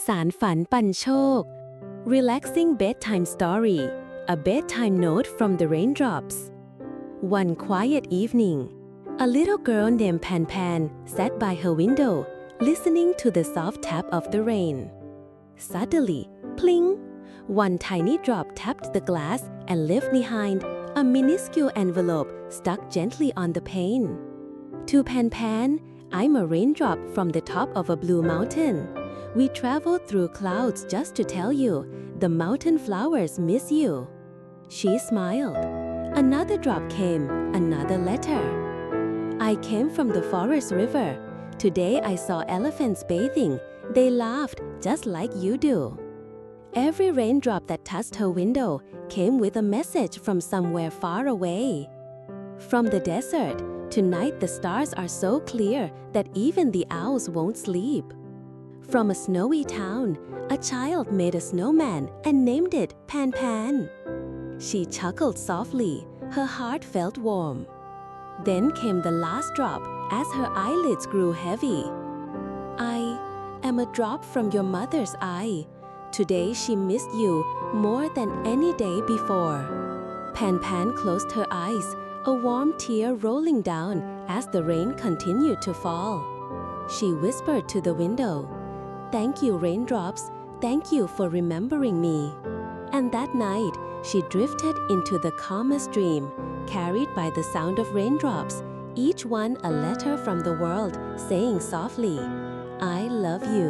สารฝันปันโชค Relaxing Bedtime Story A Bedtime Note from the Raindrops One quiet evening a little girl named Paenpaen sat by her window listening to the soft tap of the rain. Suddenly, plink! One tiny drop tapped the glass and left behind a minuscule envelope stuck gently on the pane. To Paenpaen, I'm a raindrop from the top of a blue mountain. We traveled through clouds just to tell you the mountain flowers miss you. She smiled. Another drop came, another letter. I came from the forest river. Today I saw elephants bathing. They laughed just like you do. Every raindrop that touched her window came with a message from somewhere far away. From the desert, tonight the stars are so clear that even the owls won't sleep. From a snowy town, a child made a snowman and named it Paenpaen. She chuckled softly. Her heart felt warm. Then came the last drop as her eyelids grew heavy. I am a drop from your mother's eye. Today she missed you more than any day before. Paenpaen closed her eyes, a warm tear rolling down as the rain continued to fall. She whispered to the window, "Thank you, raindrops. Thank you for remembering me." And that night, she drifted into the calmest dream, carried by the sound of raindrops, each one a letter from the world saying softly, "I love you."